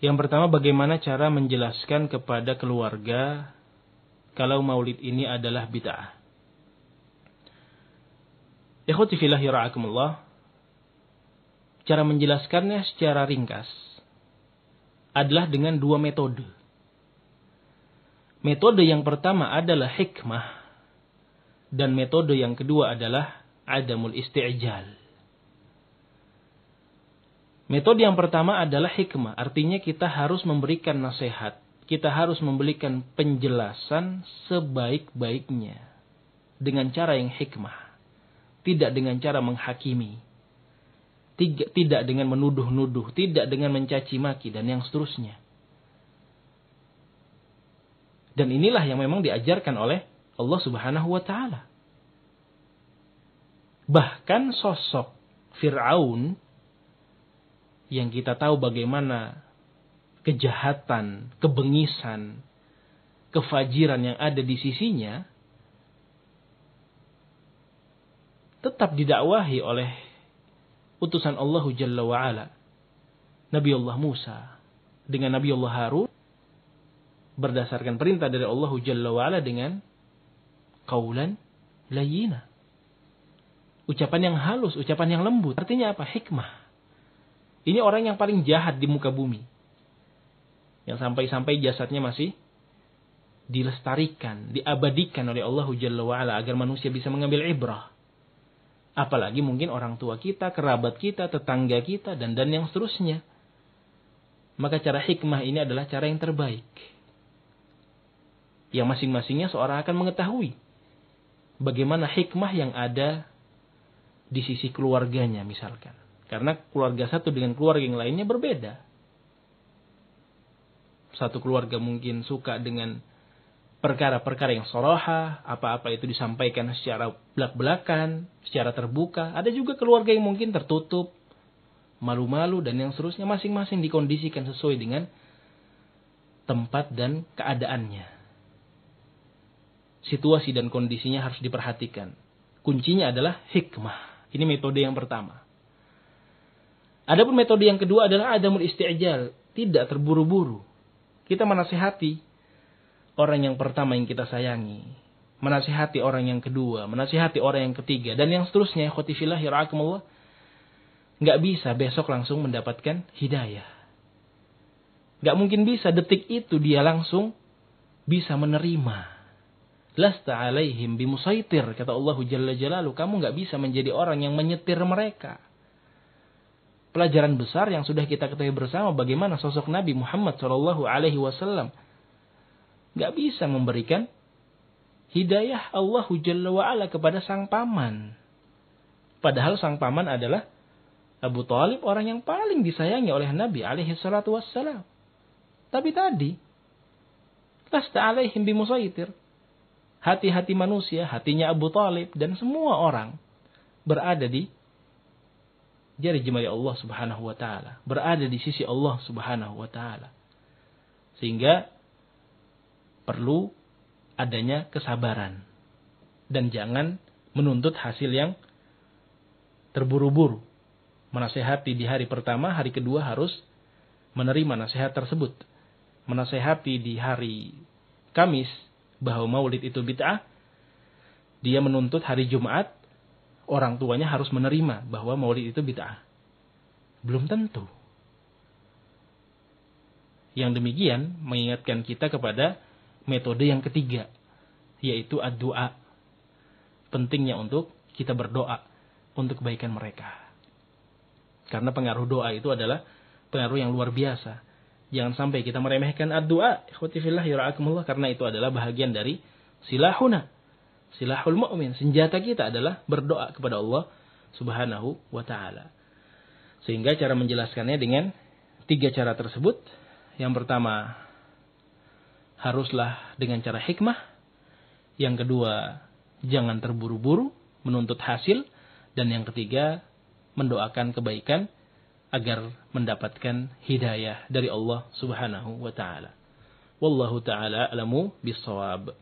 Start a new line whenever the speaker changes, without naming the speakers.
Yang pertama, bagaimana cara menjelaskan kepada keluarga kalau maulid ini adalah bid'ah. Ikhwati fillahi ra'akumullah. Cara menjelaskannya secara ringkas adalah dengan dua metode. Metode yang pertama adalah hikmah, dan metode yang kedua adalah adamul isti'jal. Metode yang pertama adalah hikmah, artinya kita harus memberikan nasihat, kita harus memberikan penjelasan sebaik-baiknya dengan cara yang hikmah, tidak dengan cara menghakimi, tidak dengan menuduh-nuduh, tidak dengan mencaci maki dan yang seterusnya. Dan inilah yang memang diajarkan oleh Allah Subhanahu wa taala. Bahkan sosok Fir'aun yang kita tahu bagaimana kejahatan, kebengisan, kefajiran yang ada di sisinya, tetap didakwahi oleh utusan Allah Jalla wa'ala, Nabi Allah Musa dengan Nabi Allah Harun, berdasarkan perintah dari Allah Jalla wa'ala dengan qaulan layyina, ucapan yang halus, ucapan yang lembut. Artinya apa? Hikmah. Ini orang yang paling jahat di muka bumi, yang sampai-sampai jasadnya masih dilestarikan, diabadikan oleh Allah Jalla wa'ala agar manusia bisa mengambil ibrah. Apalagi mungkin orang tua kita, kerabat kita, tetangga kita, dan yang seterusnya. Maka cara hikmah ini adalah cara yang terbaik, yang masing-masingnya seorang akan mengetahui bagaimana hikmah yang ada di sisi keluarganya misalkan. Karena keluarga satu dengan keluarga yang lainnya berbeda. Satu keluarga mungkin suka dengan perkara-perkara yang soroha, apa-apa itu disampaikan secara belak-belakan, secara terbuka. Ada juga keluarga yang mungkin tertutup, malu-malu, dan yang seterusnya. Masing-masing dikondisikan sesuai dengan tempat dan keadaannya. Situasi dan kondisinya harus diperhatikan. Kuncinya adalah hikmah. Ini metode yang pertama. Adapun metode yang kedua adalah adamul isti'jal, tidak terburu-buru. Kita menasihati orang yang pertama yang kita sayangi, menasihati orang yang kedua, menasihati orang yang ketiga, dan yang seterusnya. Ikhwati fillahi ra'akumullah. Nggak bisa besok langsung mendapatkan hidayah. Nggak mungkin bisa detik itu dia langsung bisa menerima. Lasta alaihim bimusaitir, kata Allah Jalla Jalaluhu. Kamu nggak bisa menjadi orang yang menyetir mereka. Pelajaran besar yang sudah kita ketahui bersama bagaimana sosok Nabi Muhammad SAW nggak bisa memberikan hidayah Allah Jalla wa'ala kepada sang paman. Padahal sang paman adalah Abu Thalib, orang yang paling disayangi oleh Nabi SAW. Tapi tadi, lasta alaihim bimusaitir. Hati-hati manusia, hatinya Abu Thalib dan semua orang berada di jari jemari Allah Subhanahu wa taala, berada di sisi Allah Subhanahu wa taala. Sehingga perlu adanya kesabaran dan jangan menuntut hasil yang terburu-buru. Menasehati di hari pertama, hari kedua harus menerima nasihat tersebut. Menasehati di hari Kamis bahwa maulid itu bid'ah, dia menuntut hari Jumat orang tuanya harus menerima bahwa maulid itu bid'ah. Belum tentu. Yang demikian mengingatkan kita kepada metode yang ketiga, yaitu ad-du'a. Pentingnya untuk kita berdoa untuk kebaikan mereka. Karena pengaruh doa itu adalah pengaruh yang luar biasa. Jangan sampai kita meremehkan ad-du'a. Ikhwati fillah yara'akumullah, karena itu adalah bahagian dari silahuna. Silahul mu'min, senjata kita adalah berdoa kepada Allah Subhanahu wa ta'ala. Sehingga cara menjelaskannya dengan 3 cara tersebut. Yang pertama, haruslah dengan cara hikmah. Yang kedua, jangan terburu-buru menuntut hasil. Dan yang ketiga, mendoakan kebaikan agar mendapatkan hidayah dari Allah Subhanahu wa ta'ala. Wallahu ta'ala a'lamu bis-shawab.